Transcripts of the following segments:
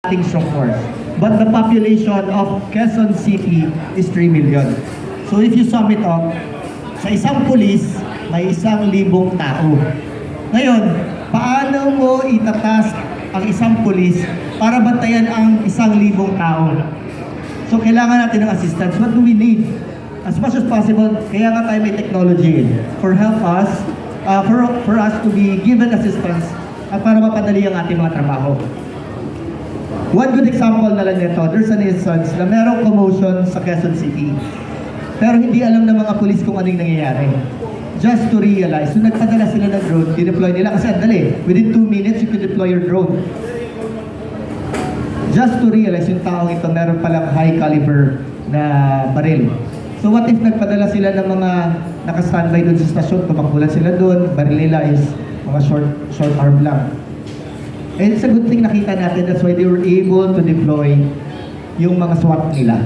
ating strong force. But the population of Quezon City is 3 million. So if you sum it up, sa isang pulis, may 1,000,000 tao. Ngayon, paano mo itatask ang isang pulis para bantayan ang 1,000,000 tao? So kailangan natin ng assistance. What do we need? As much as possible, kaya nga tayo may technology for us to be given assistance at para mapadali ang ating mga trabaho. One good example na lang nito, there's an instance na merong commotion sa Quezon City. Pero hindi alam ng mga pulis kung anong nangyayari. Just to realize, so nagpadala sila ng drone, deploy nila kasi dali. Within 2 minutes, you can deploy your drone. Just to realize, yung taong ito meron palang high caliber na baril. So what if nagpadala sila ng mga naka-standby doon sa stasyon, tumakbulan sila doon, baril nila is mga short arm lang. And it's a good thing nakita natin, that's why they were able to deploy yung mga SWAT nila.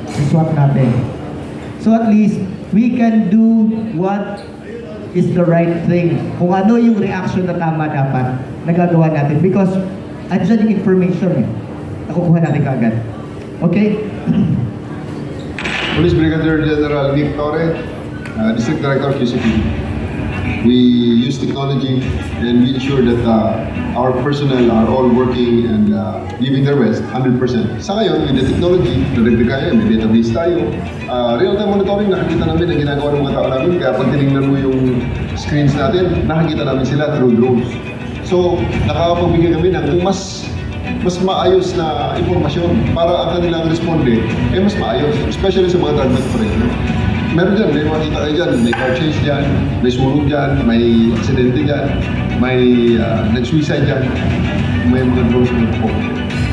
Yung SWAT natin. So at least, we can do what is the right thing. Kung ano yung reaction na tama dapat, nagagawa natin. Because, andyan yung information eh. Nakukuha natin kaagad. Okay? Police Brigadier General Nick Torre, District Director of QCP. We use technology and we ensure that our personnel are all working and giving their best, 100%. Sa ngayon, with the technology, nadagdag kaya, may database tayo. Real-time monitoring, nakikita namin ang ginagawa ng mga tao namin. Kaya pag tinignan mo yung screens natin, nakikita namin sila through drones. So, nakakapagbigay kami ng kung mas maayos na impormasyon para ang kanilang responde mas maayos, especially sa mga target operation. Meron dyan, may makita kayo dyan, may car chase dyan, may sunog dyan, may aksidente dyan, may nag-suicide dyan, may mga drones na po.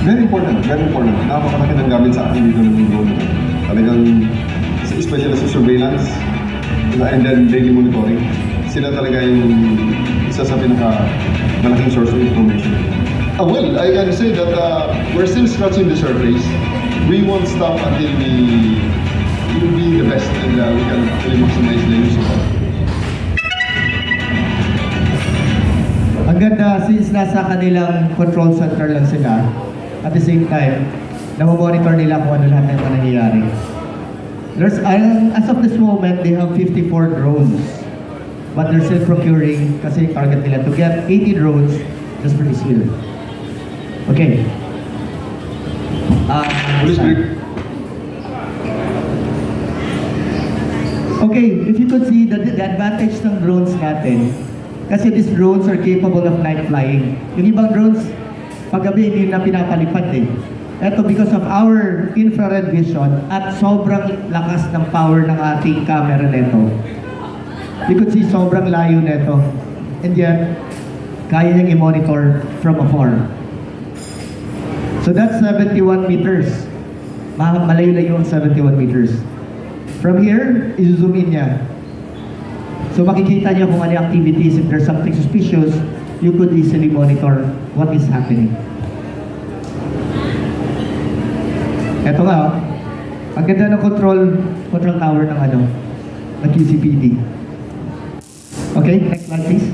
Very important, very important. Napakalaki ng gamit sa akin dito ng drone. Talagang, especially sa surveillance, and then daily monitoring. Sila talaga yung isa sa malaking source of information. Well, I can say that we're still scratching the surface. We won't stop until we will be the best and we can actually maximize the use of it. Ang ganda, since nasa kanilang control center lang sila, at the same time, namomonitor nila kung ano lahat ng nangyayari. As of this moment, they have 54 drones. But they're still procuring kasi target nila to get 80 drones just for this year. Okay. Okay, if you could see the advantage ng drones natin, kasi these drones are capable of night flying. Yung ibang drones, paggabi hindi na pinapalipad eh. Ito because of our infrared vision at sobrang lakas ng power ng ating camera neto. You could see sobrang layo neto. And yet, kaya niyang i-monitor from afar. So that's 71 meters. Malayo-layo ang 71 meters. From here, i-zoom in niya. So makikita niya kung ano yung activities. If there's something suspicious, you could easily monitor what is happening. Ito nga, ang ganda ng control tower ng QCPD. Okay, next slide please.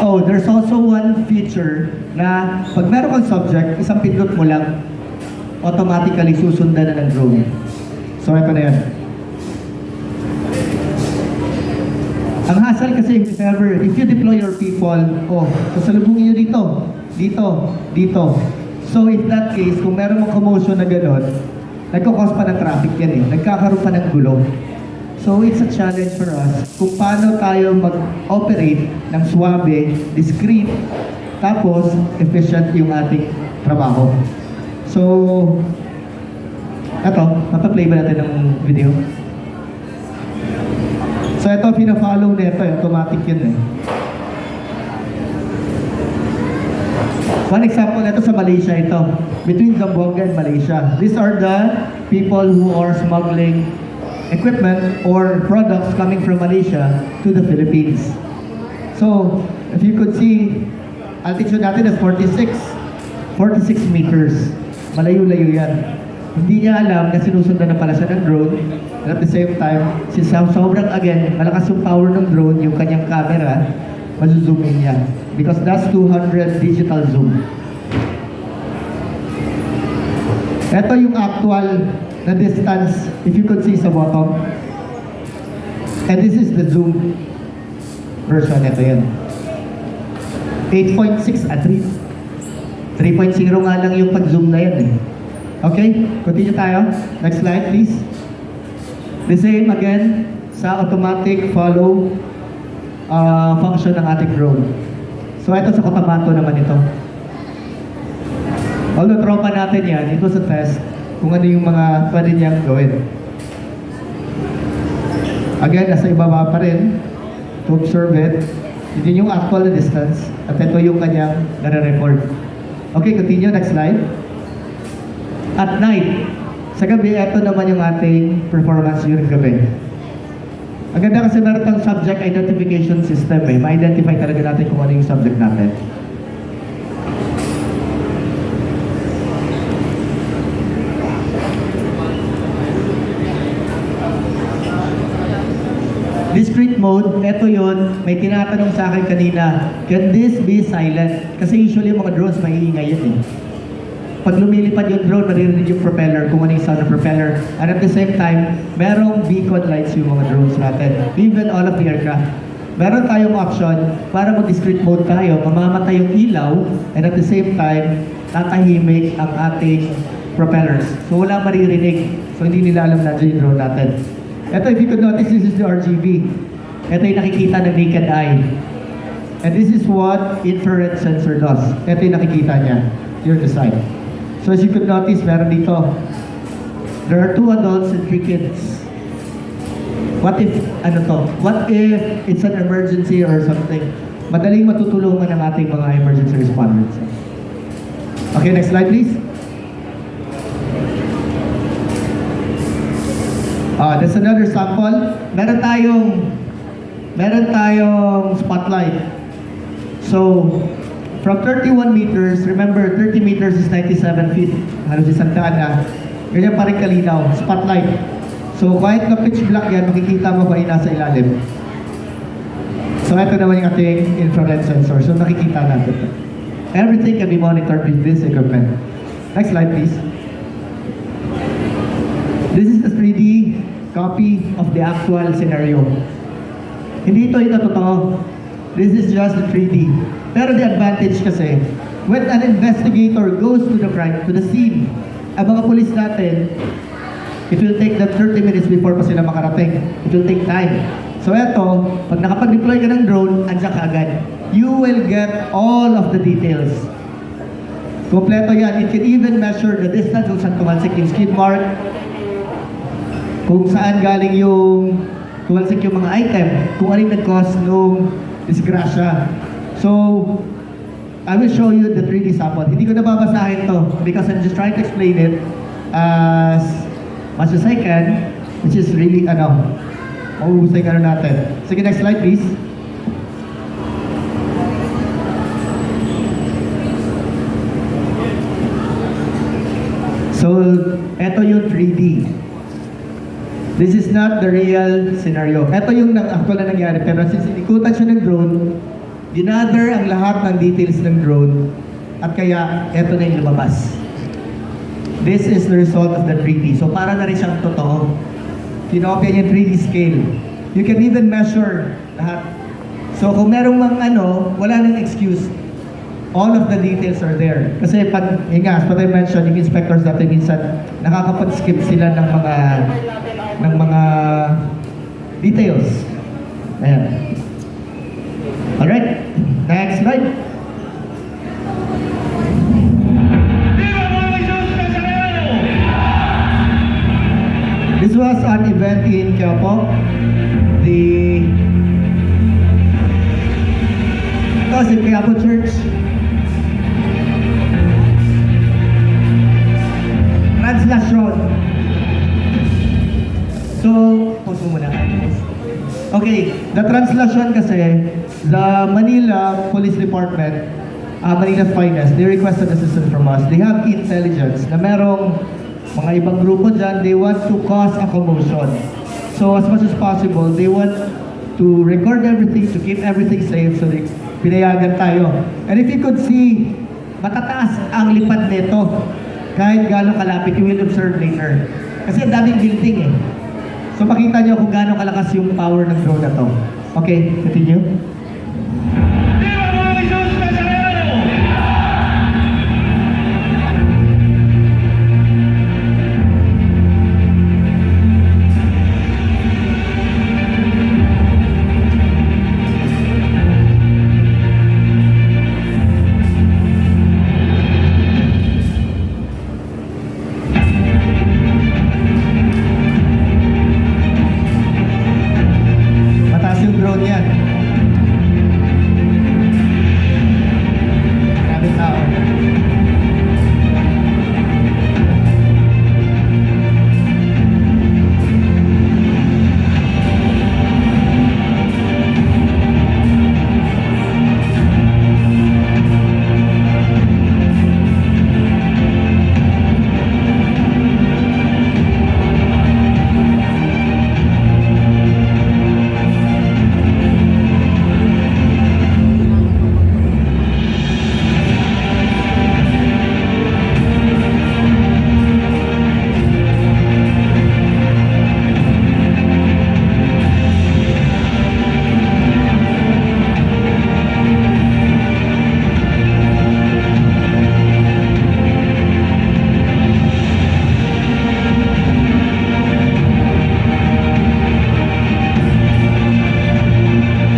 Oh, there's also one feature na pag meron kang subject, isang pindot mo lang, automatically susundan na ng drone. So, ito na yan. Ang hassle kasi, if you deploy your people, sasalubungin nyo dito. So, in that case, kung meron mong commotion na gano'n, nagkakos pa ng traffic yan eh. Nagkakaroon pa ng gulo. So, it's a challenge for us kung paano tayo mag-operate ng suwabe, discreet, tapos efficient yung ating trabaho. So, papaplay ba natin ng video? So, ito, pina-follow nito, automatic yun eh. One example, ito sa Malaysia ito. Between Zamboanga and Malaysia. These are the people who are smuggling equipment or products coming from Malaysia to the Philippines. So, if you could see, altitude natin is 46 meters. Malayo-layo yan. Hindi niya alam na sinusundan na pala siya ng drone. And at the same time, since sobrang again, malakas yung power ng drone, yung kanyang camera, mazo-zoom in yan. Because that's 200 digital zoom. Ito yung actual na distance, if you could see sa bottom. And this is the zoom version. Ito yan. 8.6 at 3. 3.0 nga lang yung pag-zoom na yan eh. Okay, continue tayo. Next slide, please. The same again sa automatic follow function ng ating drone. So ito sa Cotabato naman ito. Although tropa natin yan, ito sa test kung ano yung mga pwede niyang gawin. Again, nasa ibaba pa rin to observe it. Yun yung actual distance at ito yung kanyang nare-record. Okay, continue. Next slide. At night, sa gabi, ito naman yung ating performance during gabi. Ang ganda kasi meron tayong subject identification system eh. Ma-identify talaga natin kung ano yung subject natin. Discrete mode, eto yun, may tinatanong sa akin kanina, can this be silent? Kasi usually yung mga drones maiingay yun eh. Pag lumilipad yung drone, maririnig yung propeller, kung ano yung sound ng propeller. And at the same time, merong beacon lights yung mga drones natin. Even all of the aircraft. Meron tayong option para mag-discrete mode tayo, mamamatay yung ilaw, and at the same time, tatahimik ang ating propellers. So wala maririnig. So hindi nila alam na yung drone natin. Ito, if you could notice, this is the RGB. Ito yung nakikita ng naked eye. And this is what infrared sensor does. Ito yung nakikita niya. Here to side. So as you could notice, meron dito. There are 2 adults and 3 kids. What if, ano to? What if it's an emergency or something? Madaling matutulungan ng ating mga emergency responders. Okay, next slide please. That's another sample. Meron tayong spotlight. So, from 31 meters, remember 30 meters is 97 feet. Halos isang daan na. Ganyan pa rin kalinaw. Spotlight. So, kahit na pitch black yan, makikita mo pa yung nasa ilalim. So, ito naman yung ating infrared sensor. So, nakikita natin. Everything can be monitored with this equipment. Next slide, please. This is the 3D copy of the actual scenario. Hindi ito totoo. This is just the 3D. Pero the advantage kasi, when an investigator goes to the crime, to the scene, ang mga pulis natin, it will take them 30 minutes before pa sila makarating. It will take time. So eto, pag nakapag-deploy ka ng drone, andyan ka agad. You will get all of the details. Kompleto yan. It can even measure the distance kung saan tumalsik yung skid mark, kung saan galing yung tumalsik yung mga item, kung ano yung nag-cause nung disgrasya. So, I will show you the 3D sample. Hindi ko nababasahin to because I'm just trying to explain it as much as I can, which is really, mauusay ka na natin. Sige, next slide please. So, eto yung 3D. This is not the real scenario. Ito yung actual na nangyari. Pero since inikutan siya ng drone, ginather ang lahat ng details ng drone at kaya ito na yung lumabas. This is the result of the 3D. So para na rin siyang totoo. Kinopia niya 3D scale. You can even measure lahat. So kung merong wala nang excuse. All of the details are there. Kasi pag, as what I mentioned, yung inspectors natin minsan nakakapag-skip sila ng mga details. Ayan. Alright, next slide. This was an event in Quiapo. Ito was in Quiapo Church. Translation. So, pause mo muna. Okay, the translation kasi, the Manila Police Department, Manila's Finest, they requested assistance from us. They have intelligence na merong mga ibang grupo dyan, they want to cause a commotion. So, as much as possible, they want to record everything, to keep everything safe, so pinayagan tayo. And if you could see, matataas ang lipad nito. Kahit gaano kalapit, you will observe later. Kasi ang daming building eh. So makita nyo kung gaano kalakas yung power ng drone na to. Okay, continue. Mataas yung drone yan. Maraming tao.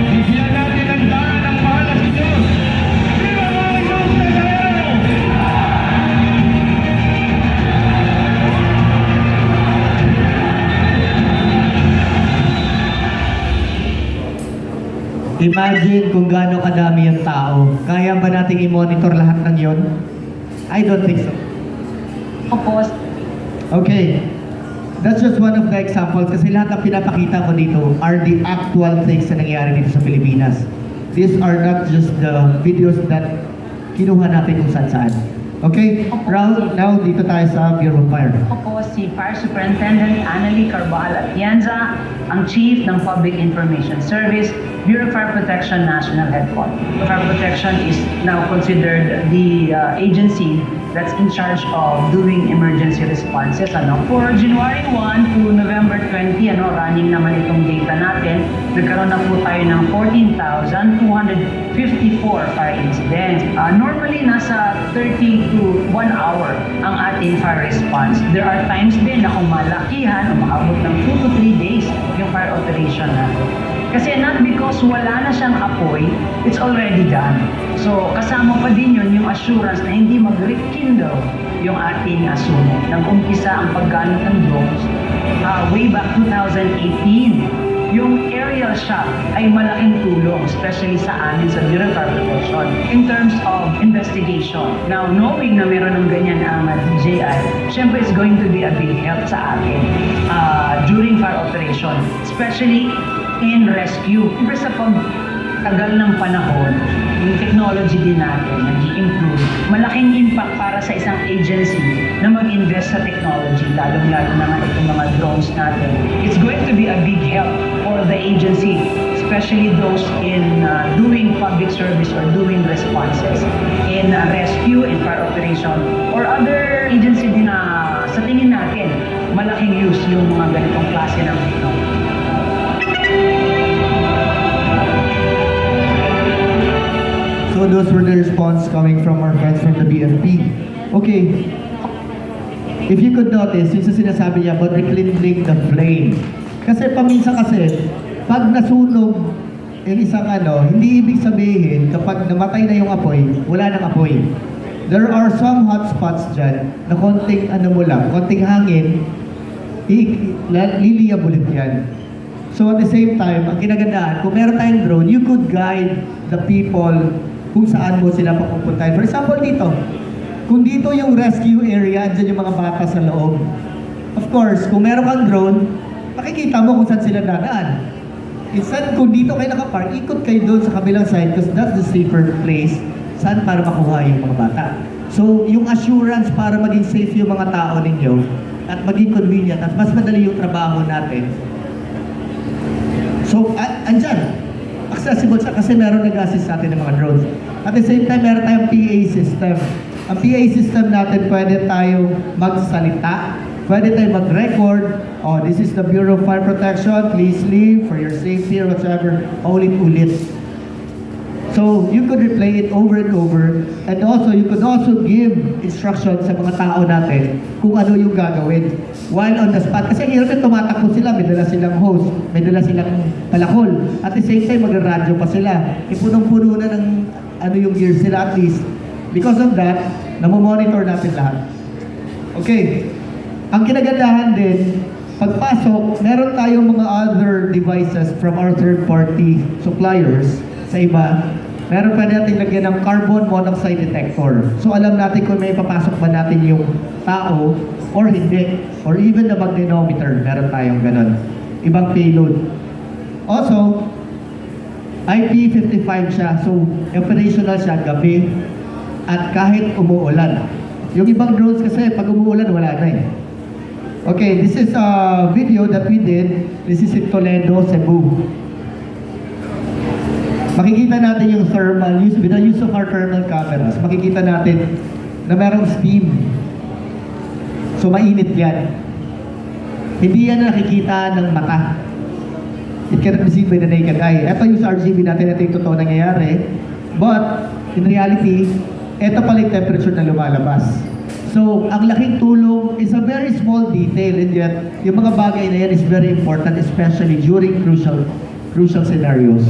Bigyan natin ang daan ng mahal na si Diyos. Viva mga Jesus Nazareno! Imagine kung gaano kadami yung tao. Kaya ba nating i-monitor lahat ng yon? I don't think so. Opo, Okay. That's just one of the examples kasi lahat ng pinapakita ko dito are the actual things na nangyayari dito sa Pilipinas. These are not just the videos that kinuha natin kung saan-saan. Okay? Now dito tayo sa Bureau of Fire. Opo, si Fire Superintendent Annalie Carbajal Atienza, ang Chief ng Public Information Service, Bureau of Fire Protection National Headquarters. Fire Protection is now considered the agency that's in charge of doing emergency responses. For January 1 to November 20, running naman itong data natin, nagkaroon na po tayo ng 14,254 fire incidents. Normally, nasa 30 to 1 hour ang ating fire response. There are times din na kung malakihan, umaabot ng 2 to 3 days yung fire operation natin. Kasi not because wala na siyang apoy, it's already done. So, kasama pa din yun yung assurance na hindi mag-rekindle yung ating sunog. Nag-umpisa ang paggamit ng drones way back 2018. Yung aerial shot ay malaking tulong, especially sa amin sa Bureau of Fire Protection, in terms of investigation. Now, knowing na meron ng ganyan ang DJI, syempre it's going to be a big help sa atin during fire operation, especially in rescue. Siyempre sa pagtagal ng panahon, yung technology din natin nag-i-improve. Malaking impact para sa isang agency na mag-invest sa technology, lalong-lalo na nga itong mga drones natin. It's going to be a big help for the agency, especially those in doing public service or doing responses in rescue and fire operation or other agency din na sa tingin natin malaking use yung mga ganitong klase ng technology. So those were the response coming from our friends from the BFP. Okay. If you could notice, yung sa sinasabi niya about rekindling the flame. Kasi paminsan kasi, pag nasunog yung isang hindi ibig sabihin kapag namatay na yung apoy, wala nang apoy. There are some hotspots dyan na konting konting hangin, liliyab ulit yan. So at the same time, ang kinagandaan, kung meron tayong drone, you could guide the people kung saan mo sila papupuntahin. For example, dito. Kung dito yung rescue area, andyan yung mga bata sa loob. Of course, kung meron kang drone, makikita mo kung saan sila dadaan. Instead, kung dito kayo nakapark, ikot kayo doon sa kabilang side because that's the safer place saan para makuha yung mga bata. So, yung assurance para maging safe yung mga tao ninyo at maging convenient at mas madali yung trabaho natin. So, andyan. Accessible siya kasi meron nag-assist sa atin ng mga drones. At the same time, meron tayong PA system. Ang PA system natin, pwede tayong magsalita, pwede tayong mag-record. Oh, this is the Bureau of Fire Protection. Please leave for your safety or whatever. Ulit-ulit. So, you could replay it over and over. And also, you could also give instructions sa mga tao natin kung ano yung gagawin. While on the spot. Kasi hirap na tumatakbo sila. May dala silang hose. May dala silang palakol. At the same time, mag-radyo pa sila. Ipunong-puno na ng ano yung gear sila at least. Because of that, namomonitor natin lahat. Okay. Ang kinagandahan din, pagpasok, meron tayong mga other devices from our third-party suppliers sa iba. Meron pa natin lagyan ng carbon monoxide detector. So alam natin kung may papasok ba natin yung tao or hindi. Or even the magnetometer, meron tayong ganun. Ibang payload. Also, IP55 siya. So operational siya gabi at kahit umuulan. Yung ibang drones kasi pag umuulan wala na eh. Okay, this is a video that we did. This is in Toledo, Cebu. Makikita natin yung thermal, with the use of our thermal cameras, makikita natin na merong steam. So mainit yan. Hindi yan nakikita ng mata. It cannot be seen by the naked eye. Ito yung sa RGB natin, ito yung totoo nangyayari. But, in reality, ito pala yung temperature na lumalabas. So, ang laking tulong is a very small detail, and yet, yung mga bagay na yan is very important, especially during crucial scenarios.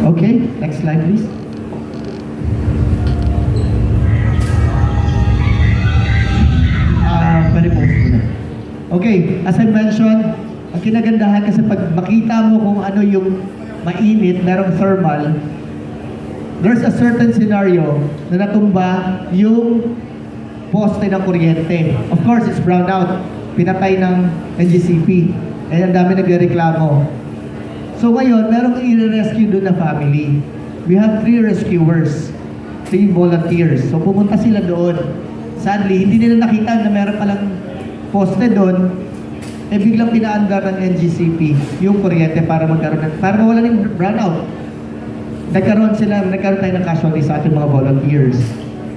Okay, next slide please. Pwede post mo na. Okay, as I mentioned, ang kinagandahan kasi pag makita mo kung ano yung mainit, merong thermal, there's a certain scenario na natumba yung poste ng kuryente. Of course, it's brown out. Pinatay ng NGCP. Eh, ang dami nagreklamo. So ngayon, merong i-rescue doon na family. We have 3 rescuers, 3 volunteers. So pumunta sila doon. Sadly, hindi nila nakita na meron palang poste doon. Eh biglang pinaandar ng NGCP yung kuryente para mawala ng brownout. Nagkaroon tayo ng casualty sa ating mga volunteers.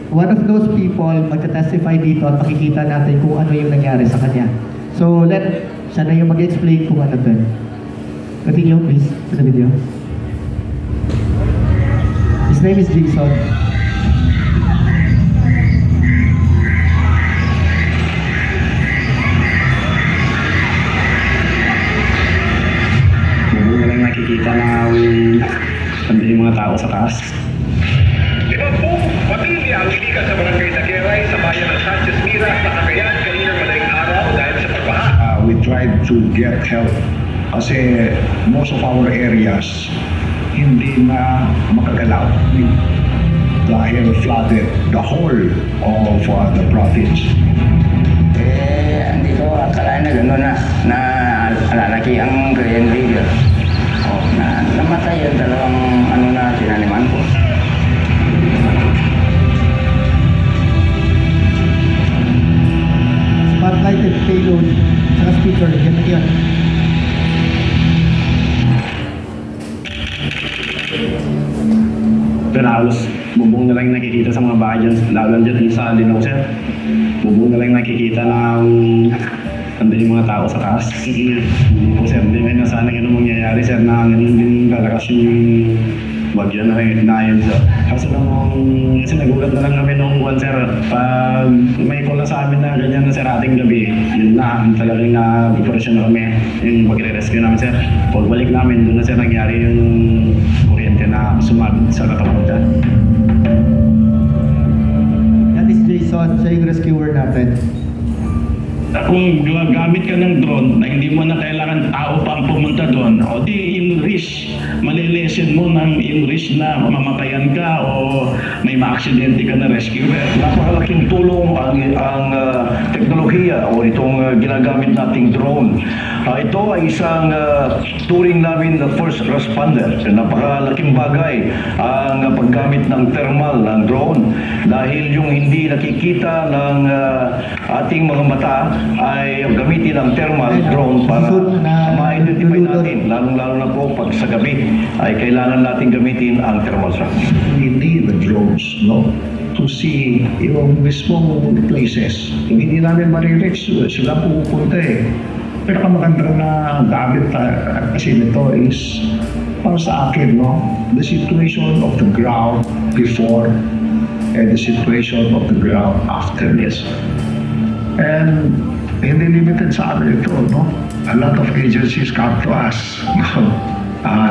One of those people magta-testify dito at makikita natin kung ano yung nangyari sa kanya. So siya na yung mag-explain kung ano doon. Continue, please, to the video. His name is Jason. Hindi na lang nakikita na yung mga tao sa taas. 10 pamilya ang ilikas sa barangay Tagueray sa bayan ng Sanchez Mira sa Cagayan kaninang madaling araw dahil sa pagbaha. We tried to get help kasi most of our areas hindi na makagalaw dahil flooded the whole of the province. Hindi ko akalain na gano'n na alalaki ang Green River. Na namatay yung dalawang tinaniman ko. Spotlighted payload sa speaker. Yan na yan. Pero halos bubong na lang nakikita sa mga bahay dyan, lalo dyan sa Linaw, sir. Bubong na lang nakikita ng andun yung mga tao sa taas. Hindi po, sir. Hindi na sana ganun mangyayari, sir, na ganun din kalakas yung bagyo na yun, sir. Kaso lang, kasi nagulat na lang kami nung buwan, sir. Pag may call na sa amin na ganyan na, sir, ating gabi, yun na, talagang na-operasyon na kami. Yung pagre-rescue namin, sir. Pagbalik namin, doon na, sir, nangyari yung kuryente na sumabit sa katawan dyan. That is Jason, siya yung rescuer natin. Kung gagamit ka ng drone na hindi mo na kailangan tao pa ang pumunta doon, o di in risk, malilesen mo ng in risk na mamatayan ka o may ma-aksidente ka na rescuer. Napakalaking tulong ang teknolohiya o itong ginagamit nating drone Ito ay isang turing namin na first responder. Napakalaking bagay ang paggamit ng thermal ng drone dahil yung hindi nakikita ng ating mga mata ay gamitin ang thermal drone para ma-identify natin, lalong-lalo na po pag sa gabi ay kailangan natin gamitin ang thermal shot. Hindi the drones, no? To see yung mismong places. Hindi namin marireach sila pupunta eh. Pero magandang na gamit kasi nito is para sa akin, no? The situation of the ground before and the situation of the ground after this. And hindi limited sa amin ito, no? A lot of agencies come to us, no?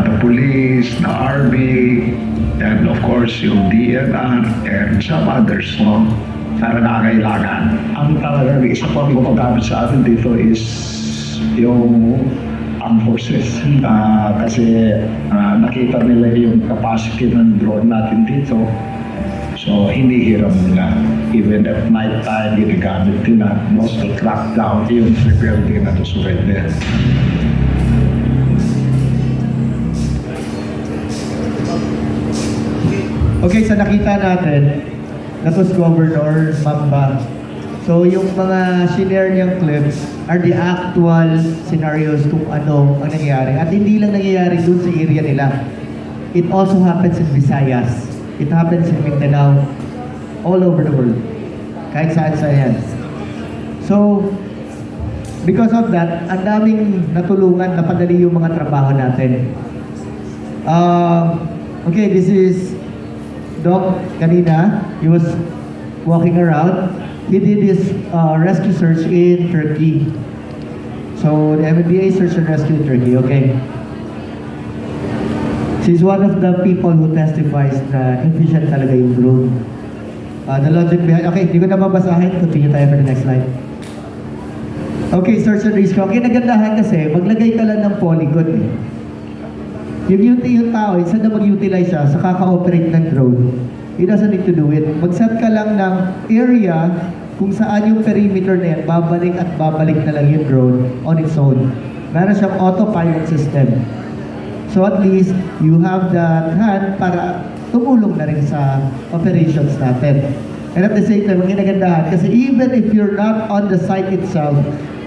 The police, the army, and of course yung DNR and some others, no? Na nangangailangan. Ang talagang isa pang gumagamit sa atin dito is yung armed forces. Kasi nakita nila yung capacity ng drone natin dito. So, hindi hiram nila. Even at night time, ginagamit nila. Most to track down yung rebelde na to surrender. Okay, sa nakita natin, that was Governor Mamba. So, yung mga shinare niyang clips are the actual scenarios kung ano ang nangyayari. At hindi lang nangyayari dun sa area nila. It also happens in Visayas. It happens in Mindanao. All over the world. Kahit saan-saan. So, because of that, ang daming natulungan, napadali yung mga trabaho natin. Okay, this is Doc kanina. He was walking around. He did his rescue search in Turkey. So, the MNDA search and rescue in Turkey, okay. She's one of the people who testifies na efficient talaga yung drone. The logic behind, okay, hindi ko na babasahin. Continue tayo for the next slide. Okay, search and rescue. Okay, nagandahan kasi, maglagay ka lang ng polygon eh. Yung tao, instead na mag-utilize siya sa kaka-operate ng drone, he doesn't need to do it. Mag-set ka lang ng area kung saan yung perimeter na yan, babalik at babalik na lang yung drone on its own. Meron siyang autopilot system. So at least, you have that hand para tumulong na rin sa operations natin. And at the same time, ang ginagandahan, kasi even if you're not on the site itself,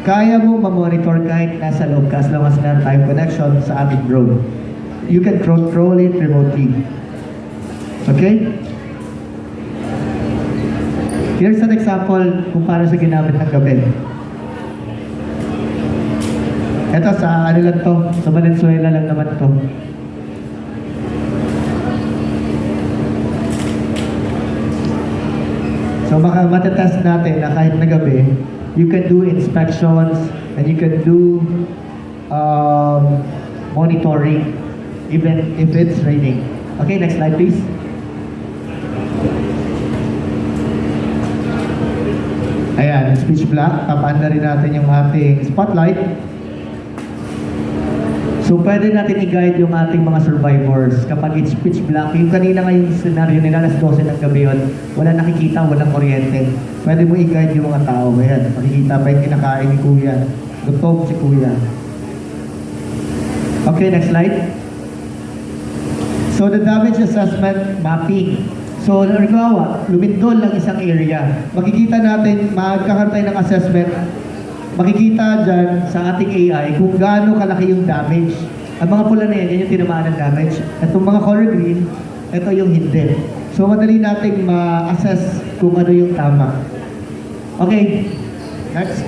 kaya mo ma-monitor kahit nasa loob ka as long as meron tayong connection sa ating drone. You can control it remotely. Okay? Here's an example kung paano siya ginamit ng gabi. Ito sa ano lang to, sa Valenzuela lang naman to. So baka matetest natin na kahit na gabi, you can do inspections and you can do monitoring even if it's raining. Okay, next slide please. Ayan, speech black. Tapaanda rin natin yung ating spotlight. So, pwede natin i-guide yung ating mga survivors kapag it's pitch black. Yung kanina nga yung scenario nila, alas 12 ng gabi yun, wala nakikita, walang kuryente. Pwede mo i-guide yung mga tao. Ayan, makikita pa yung kinakain ni Kuya. Gutom si Kuya. Okay, next slide. So, the damage assessment mapping. So, nagawa, lumindol lang isang area. Makikita natin, magkakaroon tayo ng assessment. Makikita dyan sa ating AI kung gaano kalaki yung damage. Ang mga pula na yan yung tinamaan ng damage. Itong mga color green, ito yung hindi. So, madali nating ma-assess kung ano yung tama. Okay, next.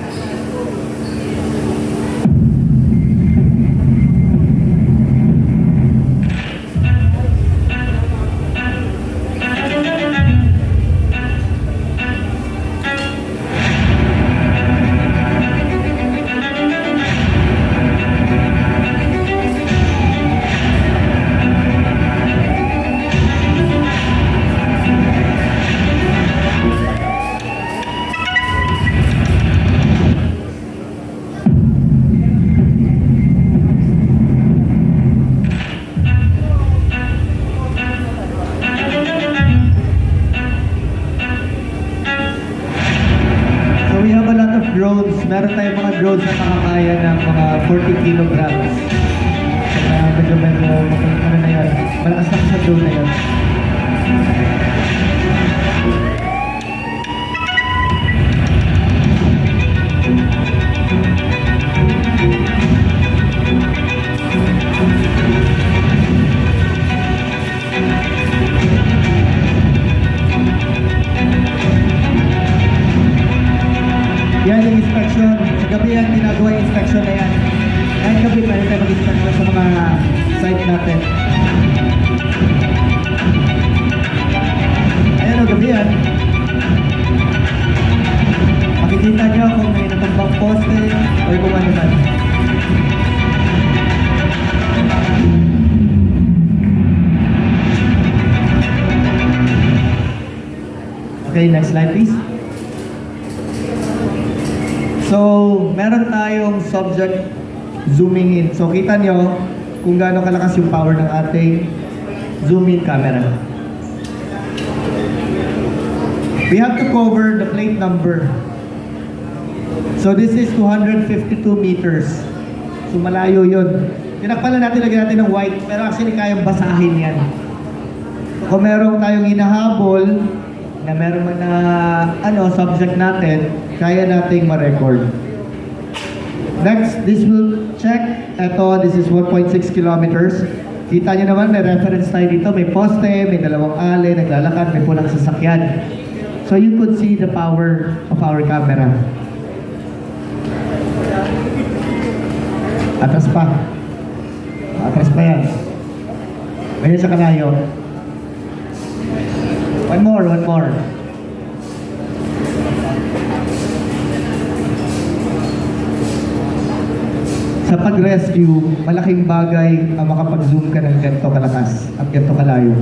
Meron tayong mga drones na nakakaya ng mga 40 kilograms. Medyo ano na yun, malakas na sa drone na yun. Yan yung inspection. Sa gabi yan, ginagawa yung inspection na yan. Kahit gabi, pwede tayo mag-inspection sa mga site natin. Ayan o, gabi yan. Makikita nyo kung may natumbang poste o kung ano man. Okay, next slide please. So, meron tayong subject zooming in. So, kita nyo kung gaano kalakas yung power ng ating zoom in camera. We have to cover the plate number. So, this is 252 meters. So, malayo yun. Tinakpan natin, lagyan natin ng white, pero actually kayang basahin yan. So, kung meron tayong hinahabol, na meron man na subject natin, kaya nating ma-record. Next, this will check. Ito, this is 1.6 kilometers. Kita nyo naman, may reference tayo dito. May poste, may dalawang ale, naglalakad, may pulang sasakyan. So you could see the power of our camera. Atras pa. Atras pa yan. Ganyan sa kalayo. One more. Sa pag-rescue, malaking bagay ang makapag-zoom ka ng ganito kalakas at ganito kalayo.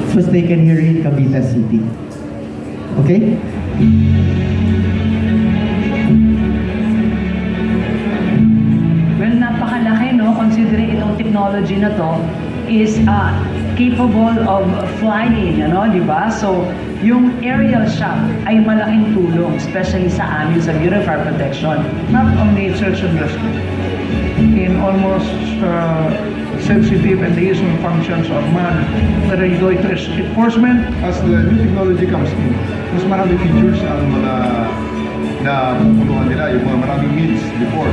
This was taken here in Cavite City. Okay? Well, napakalaki, no? Considering itong technology na to is capable of flying, di ba? So, yung aerial shot ay malaking tulong, especially sa amin sa Bureau of Fire Protection. Not only search and rescue, in almost sensitive and liaison functions of man, whether you go into enforcement. As the new technology comes in, mas marami features ang mga na pupunuan nila, yung mga maraming needs before.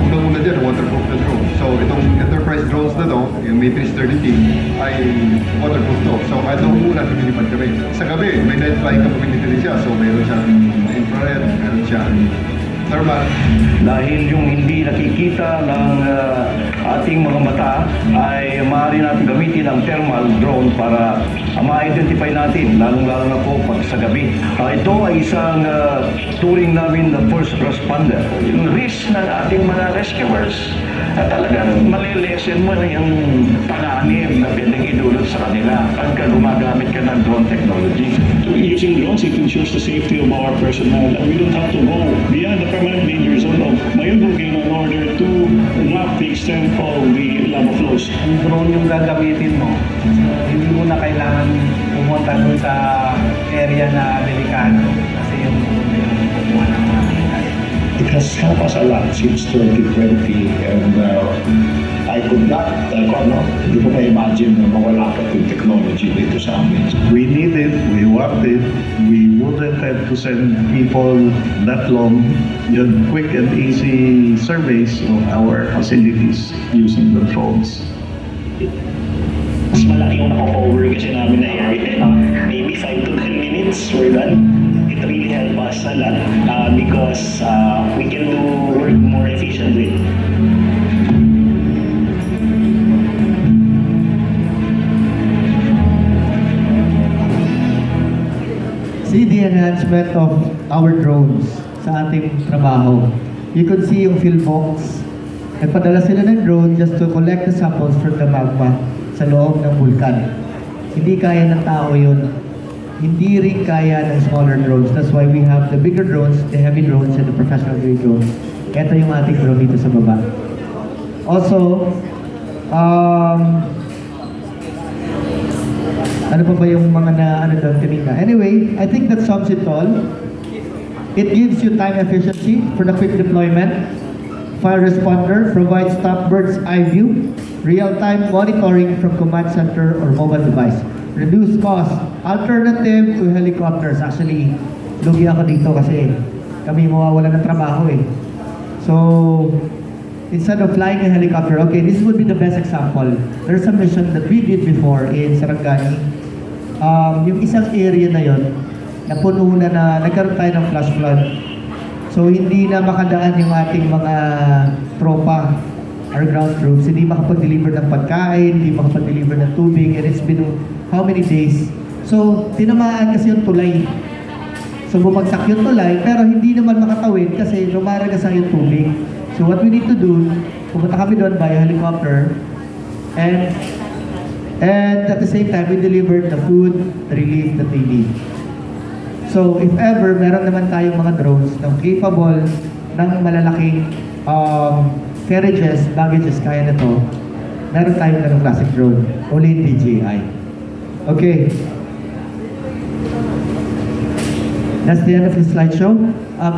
Unang-una dyan, waterproof na drone. So itong enterprise drones na to, yung Matrix 30T, ay waterproof to. So kahit nung una, lumilipad kami. Sa gabi, may night flying capability din siya. So mayroon siyang infrared, mayroon siyang thermal. Dahil yung hindi nakikita ng ating mga mata ay maaari natin gamitin ang thermal drone para ma-identify natin, lalong-lalo na po pag sa gabi. Ito ay isang turing namin na first responder. Yung risk ng ating mga rescuers na talagang malilesen mo na yung panganib na pwedeng idulot sa kanila pagka gumagamit ka ng drone technology. Using drones, it ensures the safety of our personnel, and we don't have to go beyond the permanent danger zone of Mayugugin in order to map the extent of the lava flows. Yung drone yung gagamitin mo, hindi mo na kailangan pumunta doon sa area na delikado kasi yung kukuha ng mga kailangan. It has helped us a lot since 2020, and I could not, hindi ko na-imagine na mawala pa yung technology dito sa amin. We need it, we want it, we wouldn't have to send people that long, yun, quick and easy surveys of our facilities using the drones. Mas malaki yung nakakover kasi namin na area. Maybe 5 to 10 minutes, we're done. It really helped us a lot because we can do work more efficiently. See the enhancement of our drones sa ating trabaho. You could see yung field box. Nagpadala sila ng drone just to collect the samples from the magma sa loob ng vulkan. Hindi kaya ng tao yun. Hindi rin kaya ng smaller drones. That's why we have the bigger drones, the heavy drones, and the professional grade drones. Ito yung ating drone dito sa baba. Also, Ano pa ba yung mga na ano doon kanina? Anyway, I think that sums it all. It gives you time efficiency for the quick deployment. Fire responder provides top bird's eye view, real-time monitoring from command center or mobile device. Reduce cost. Alternative to helicopters. Actually, lugi ako dito kasi kami mawawala ng trabaho eh. So, instead of flying a helicopter, okay, this would be the best example. There's a mission that we did before in Sarangani. Yung isang area na yon, napuno na nagkaroon tayo ng flash flood. So, hindi na makadaan yung ating mga tropa, our ground troops, hindi makapag-deliver ng pagkain, hindi makapag-deliver ng tubig, and it's been how many days? So, tinamaan kasi yung tulay. So, bumagsak yung tulay, pero hindi naman makatawid kasi lumaragasang yung tubig. So, what we need to do, pumunta kami doon via helicopter, and at the same time, we delivered the food, the relief that they need. So, if ever, meron naman tayong mga drones na capable ng malalaking carriages, baggages, kaya na to, meron tayong ganong classic drone, only in DJI. Okay. That's the end of the slideshow.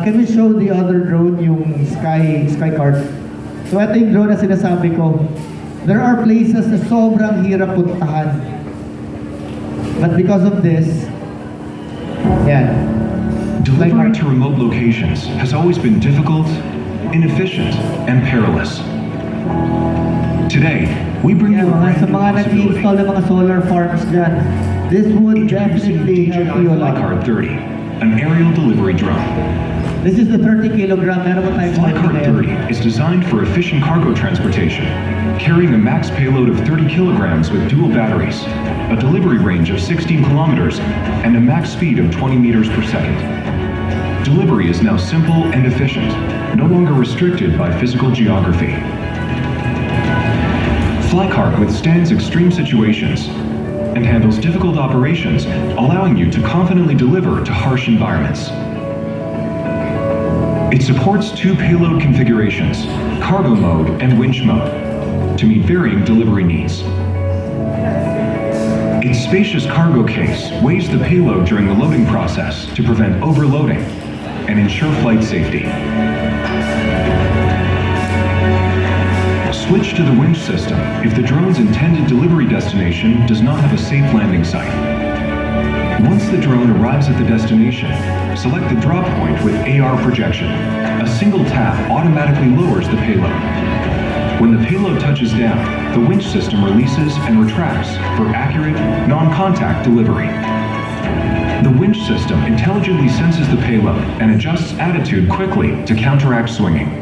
Can we show the other drone, yung Skycart? So, ito yung drone na sinasabi ko. There are places na sobrang hirap puntahan. But because of this, yeah. Delivering to remote locations has always been difficult, inefficient, and perilous. Today, we bring you a brand Sa new mga possibility. nag-install ng mga solar farms dyan, this would Introducing definitely help DJI you a lot. Flycard 30, an aerial delivery drone. This is the 30 kilogram. Meron mo tayong Flycard 30 is designed for efficient cargo transportation, carrying a max payload of 30 kilograms with dual batteries, a delivery range of 16 kilometers, and a max speed of 20 meters per second. Delivery is now simple and efficient, no longer restricted by physical geography. Flycard withstands extreme situations and handles difficult operations, allowing you to confidently deliver to harsh environments. It supports two payload configurations, cargo mode and winch mode, to meet varying delivery needs. Its spacious cargo case weighs the payload during the loading process to prevent overloading and ensure flight safety. Switch to the winch system if the drone's intended delivery destination does not have a safe landing site. Once the drone arrives at the destination, select the drop point with AR projection. A single tap automatically lowers the payload. When the payload touches down, the winch system releases and retracts for accurate, non-contact delivery. The winch system intelligently senses the payload and adjusts attitude quickly to counteract swinging.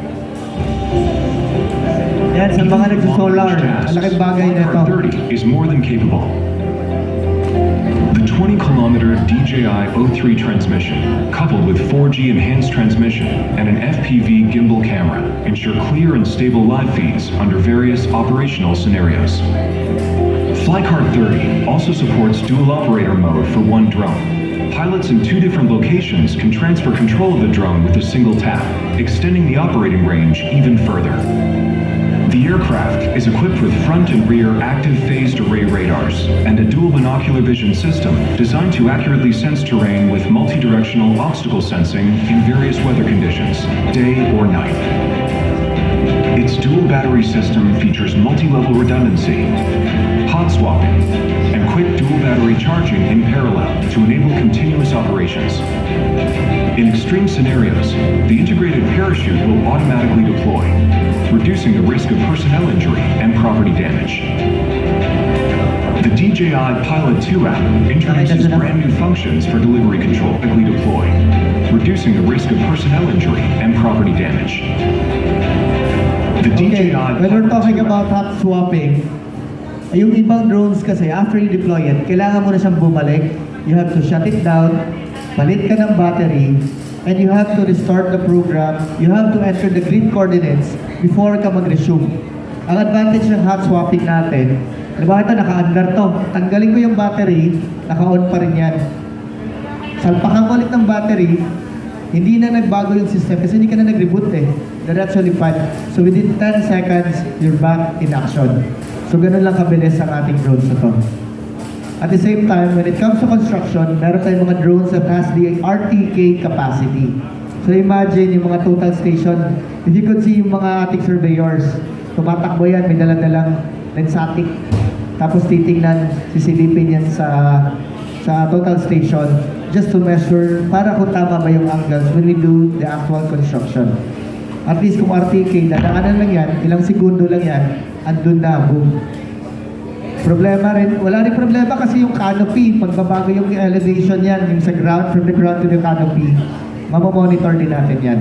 Yan, sa mga nagsusolar, malaking bagay na ito. Flycard 30 is more than capable. The 20-kilometer DJI O3 transmission, coupled with 4G enhanced transmission and an FPV gimbal camera, ensure clear and stable live feeds under various operational scenarios. Flycard 30 also supports dual operator mode for one drone. Pilots in two different locations can transfer control of the drone with a single tap, extending the operating range even further. The aircraft is equipped with front and rear active phased array radars and a dual binocular vision system designed to accurately sense terrain with multi-directional obstacle sensing in various weather conditions, day or night. Its dual battery system features multi-level redundancy, hot swapping, and quick dual battery charging in parallel to enable continuous operations. In extreme scenarios, the integrated parachute will automatically deploy, reducing the risk of personnel injury and property damage. The DJI Pilot 2 app introduces brand new functions for delivery control quickly deploy, reducing the risk of personnel injury and property damage. The Okay, DJI when we're Pilot talking 2 about app hot swapping, yung ibang drones kasi, after you deploy it, kailangan mo na siyang bumalik. You have to shut it down, palit ka ng battery, and you have to restart the program. You have to enter the grid coordinates before ka mag-resume. Ang advantage ng hot swapping natin, diba ito, naka-under to. Tanggalin ko yung battery, naka-on pa rin yan. Salpakan ko ulit ng battery, hindi na nagbago yung system kasi hindi ka na nag-reboot eh. That's actually fine. So within 10 seconds, you're back in action. So ganun lang kabilis ang ating drones na to. At the same time, when it comes to construction, meron tayong mga drones that has the RTK capacity. So imagine yung mga total station, if you could see yung mga ating surveyors, tumatakbo yan, may dala-dalang lensatic. Tapos titingnan, sisilipin yan sa total station just to measure para kung tama ba yung angles when we do the actual construction. At least kung RTK, dadaanan lang yan, ilang segundo lang yan, andun na, boom. Problema rin, wala rin problema kasi yung canopy, pagbabago yung elevation yan, yung sa ground, from the ground to the canopy, mamamonitor din natin yan.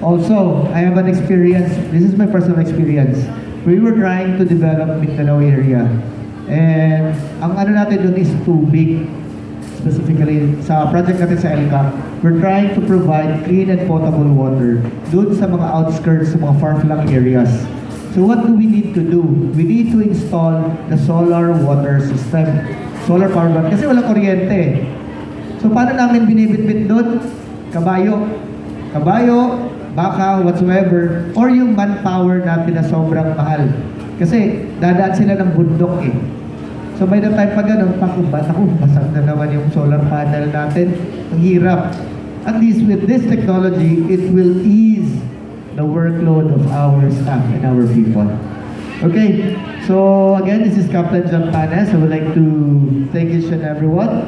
Also, I have an experience, this is my personal experience. We were trying to develop Mindanao area. And ang ano natin doon is tubig. Specifically, sa project natin sa ELCAP, we're trying to provide clean and potable water doon sa mga outskirts, sa mga far-flung areas. So what do we need to do? We need to install the solar water system. Solar power plant. Kasi walang kuryente. So paano namin binibitbit doon? Kabayo. Kabayo, baka, whatsoever. Or yung manpower natin na sobrang mahal. Kasi dadaan sila ng bundok eh. So by the time pag ganun, basag na naman yung solar panel natin. Ang hirap. At least with this technology, it will ease the workload of our staff and our people. Okay, so again, this is Captain John Panes. I would like to thank each and everyone.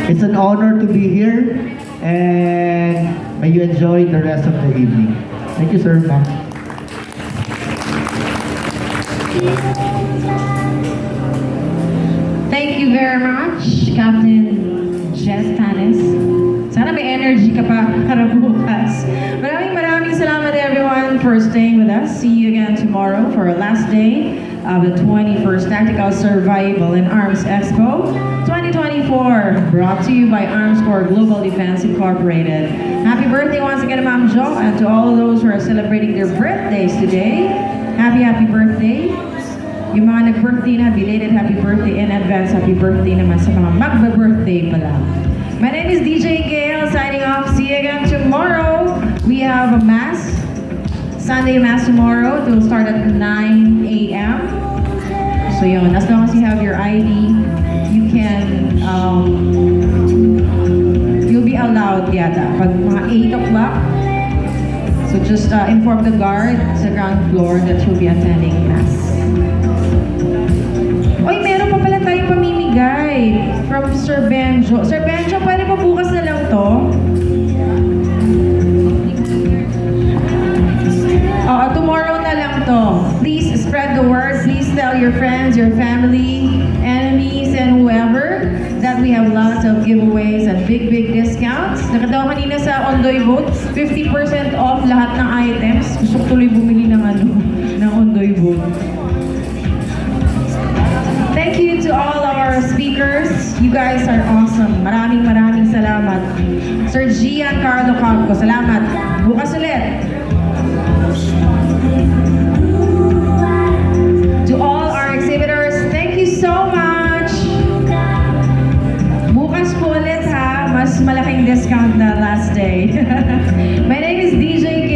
It's an honor to be here, and may you enjoy the rest of the evening. Thank you, sir. Ma'am. Thank you very much, Captain Jess Panes. Sana may energy ka pa para bukas. Maraming salamat everyone for staying with us. See you again tomorrow for our last day of the 21st Tactical Survival and Arms Expo 2024, brought to you by Arms Corps Global Defense Incorporated. Happy birthday once again, Ma'am Jo, and to all of those who are celebrating their birthdays today. Happy birthday. Yung mga nag-birthday na, belated happy birthday in advance. Happy birthday naman sa mga magba-birthday pa lang. My name is DJ Gail, signing off. See you again tomorrow. We have a mass, Sunday mass tomorrow. It will start at 9 a.m. So yun, as long as you have your ID, you can, you'll be allowed yata. Pag mga 8 o'clock, so just inform the guard sa ground floor that you'll be attending mass. Oy, meron pa pala tayong pamimigay from Sir Benjo. Sir Benjo, pwede pa bukas na lang to? Tomorrow na lang to. Please spread the word. Please tell your friends, your family, enemies, and whoever that we have lots of giveaways and big discounts. Nakatawa kanina sa Ondoy Vote, 50% off lahat ng items. Gusto ko tuloy bumili ng Ondoy Vote. Thank you to all our speakers. You guys are awesome. Maraming salamat. Sir Giancarlo Campo, salamat. Bukas ulit. To all our exhibitors, thank you so much. Bukas po ulit ha. Mas malaking discount na last day. My name is DJ K.